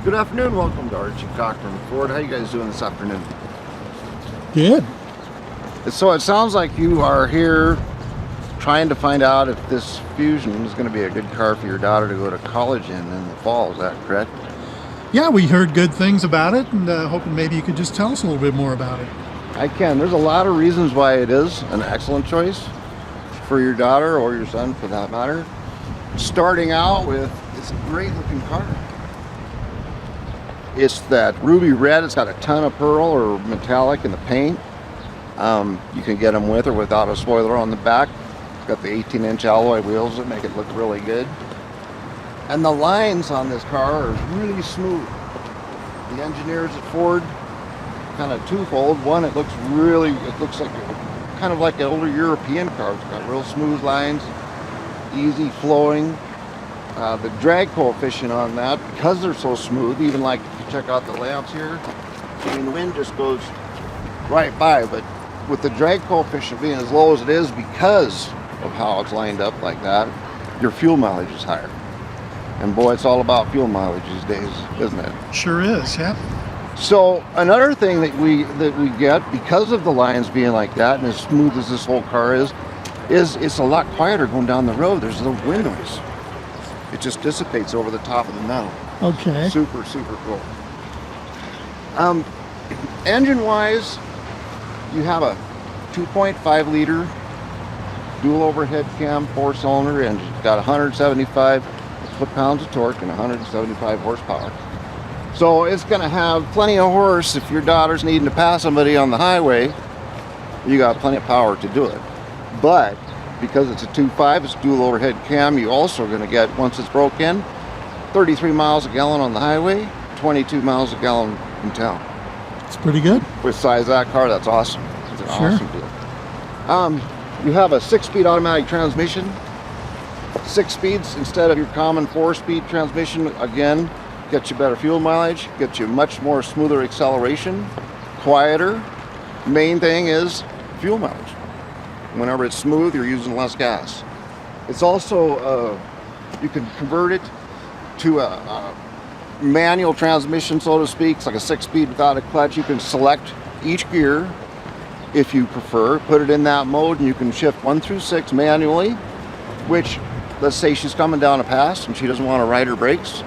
Good afternoon, welcome to Archie Cochrane Ford. How you guys doing this afternoon? Good. So it sounds like you are here trying to find out if this Fusion is going to be a good car for your daughter to go to college in the fall. Is that correct? Yeah, we heard good things about it, and hoping maybe you could just tell us a little bit more about it. I can. There's a lot of reasons why it is an excellent choice for your daughter or your son for that matter. Starting out with, it's a great looking car. It's that ruby red. It's got a ton of pearl or metallic in the paint. You can get them with or without a spoiler on the back. It's got the 18-inch alloy wheels that make it look really good. And the lines on this car are really smooth. The engineers at Ford, kind of twofold. One, it looks like kind of like an older European car. It's got real smooth lines, easy flowing. The drag coefficient on that, because they're so smooth, even like if you check out the layouts here, I mean, the wind just goes right by, but with the drag coefficient being as low as it is because of how it's lined up like that, your fuel mileage is higher. And boy, it's all about fuel mileage these days, isn't it? Sure is, yeah. So another thing that we get, because of the lines being like that and as smooth as this whole car is it's a lot quieter going down the road. There's no wind noise. It just dissipates over the top of the metal. Okay. Super, super cool. Engine-wise, you have a 2.5 liter dual overhead cam 4-cylinder engine. It's got 175 foot-pounds of torque and 175 horsepower. So it's going to have plenty of horse. If your daughter's needing to pass somebody on the highway, you got plenty of power to do it. But because it's a 2.5, it's dual overhead cam, you also are going to get, once it's broke in, 33 miles a gallon on the highway, 22 miles a gallon in town. It's pretty good. With size of that car, that's awesome. It's an awesome deal. You have a 6-speed automatic transmission. 6 speeds instead of your common 4-speed transmission. Again, gets you better fuel mileage, gets you much more smoother acceleration, quieter. Main thing is fuel mileage. Whenever it's smooth, you're using less gas. It's also, you can convert it to a manual transmission, so to speak. It's like a 6-speed without a clutch. You can select each gear if you prefer, put it in that mode, and you can shift 1 through 6 manually, which, let's say she's coming down a pass and she doesn't want to ride her brakes,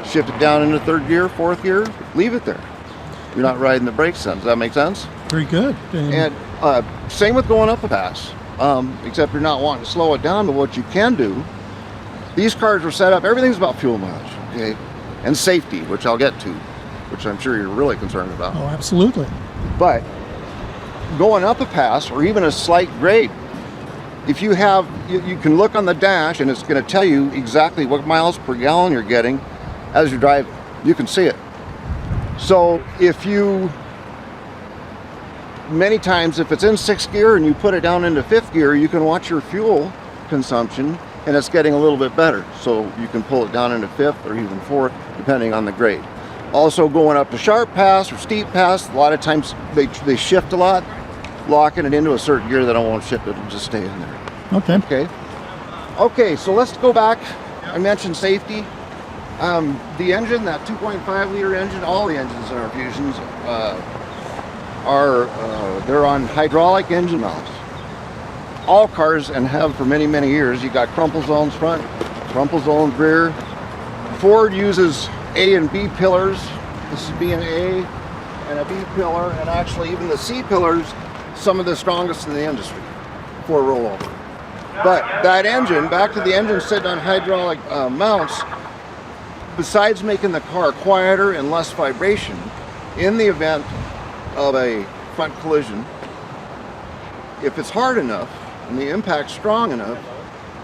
shift it down into 3rd gear, 4th gear, leave it there. You're not riding the brakes then. Does that make sense? Very good. And same with going up a pass, except you're not wanting to slow it down. But what you can do, these cars are set up, everything's about fuel mileage, okay, and safety, which I'll get to, which I'm sure you're really concerned about. Oh, absolutely. But going up a pass or even a slight grade, if you have, you can look on the dash and it's going to tell you exactly what miles per gallon you're getting as you drive. You can see it. So if you, many times if it's in 6th gear and you put it down into 5th gear, you can watch your fuel consumption and it's getting a little bit better. So you can pull it down into 5th or even 4th depending on the grade. Also going up to sharp pass or steep pass, a lot of times they shift a lot. Locking it into a certain gear, they don't want to shift, it'll just stay in there. Okay, so let's go back. I mentioned safety. The engine, that 2.5 liter engine, all the engines in our Fusions they're on hydraulic engine mounts. All cars, and have for many, many years. You got crumple zones front, crumple zones rear. Ford uses A and B pillars. This is B and A and a B pillar, and actually even the C pillars, some of the strongest in the industry for rollover. But that engine, back to the engine sitting on hydraulic mounts, besides making the car quieter and less vibration, in the event of a front collision, if it's hard enough and the impact's strong enough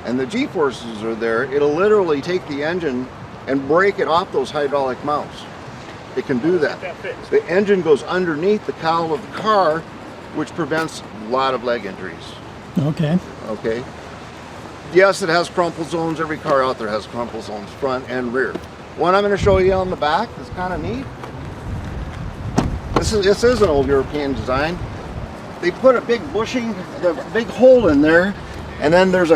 and the G-forces are there, it'll literally take the engine and break it off those hydraulic mounts. It can do that. The engine goes underneath the cowl of the car, which prevents a lot of leg injuries. Okay. Yes, it has crumple zones. Every car out there has crumple zones, front and rear. One I'm going to show you on the back is kind of neat. This is an old European design. They put a big bushing, a big hole in there, and then there's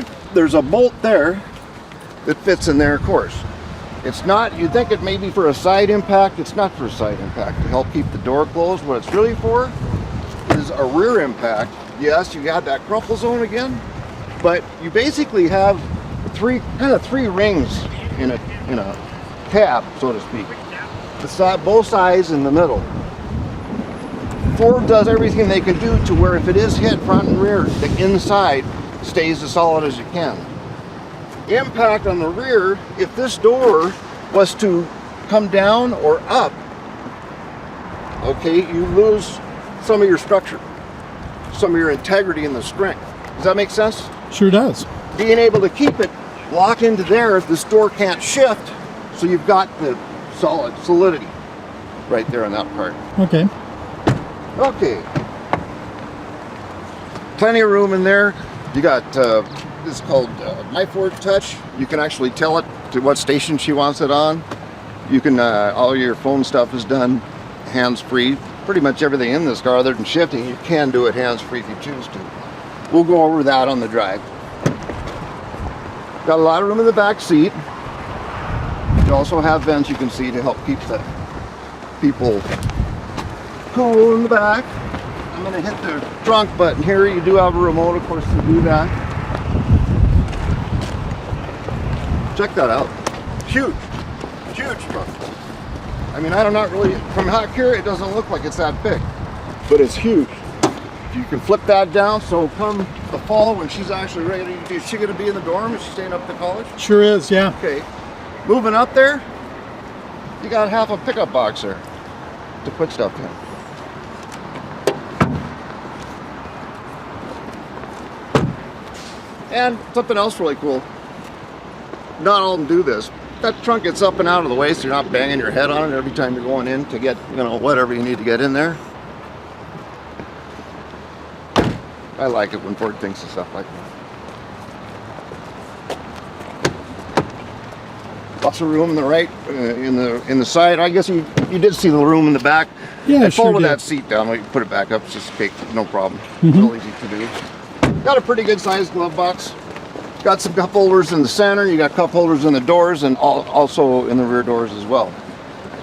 a bolt there that fits in there, of course. It's not, you'd think it may be for a side impact. It's not for a side impact to help keep the door closed. What it's really for is a rear impact. Yes, you got that crumple zone again, but you basically have three rings in a tab, so to speak. Both sides in the middle. Ford does everything they can do to where if it is hit front and rear, the inside stays as solid as it can. Impact on the rear, if this door was to come down or up, okay, you lose some of your structure, some of your integrity and the strength. Does that make sense? Sure does. Being able to keep it locked into there, this door can't shift, so you've got the solidity right there on that part. Okay. Okay. Plenty of room in there. You got this is called My Ford Touch. You can actually tell it to what station she wants it on. You can all your phone stuff is done hands-free. Pretty much everything in this car other than shifting, you can do it hands-free if you choose to. We'll go over that on the drive. Got a lot of room in the back seat. You also have vents you can see to help keep the people cool in the back. I'm going to hit the trunk button here. You do have a remote, of course, to do that. Check that out. Huge, huge trunk. I mean, I don't know, really, from out here, it doesn't look like it's that big, but it's huge. You can flip that down, so come the fall when she's actually ready to be, is she going to be in the dorm? Is she staying up to college? Sure is, yeah. Okay. Moving up there, you got half a pickup box there to put stuff in. And something else really cool. Not all of them do this. That trunk gets up and out of the way so you're not banging your head on it every time you're going in to get, you know, whatever you need to get in there. I like it when Ford thinks of stuff like that. Lots of room in the right, in the side. I guess you did see the room in the back. Yeah, I sure folded did. that seat down. We put it back up. It's just big, no problem. Real easy to do. Got a pretty good sized glove box. Got some cup holders in the center. You got cup holders in the doors and also in the rear doors as well.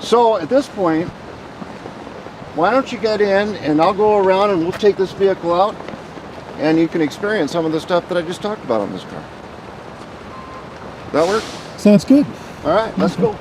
So at this point, why don't you get in and I'll go around and we'll take this vehicle out and you can experience some of the stuff that I just talked about on this car. That work? Sounds good. All right, let's go.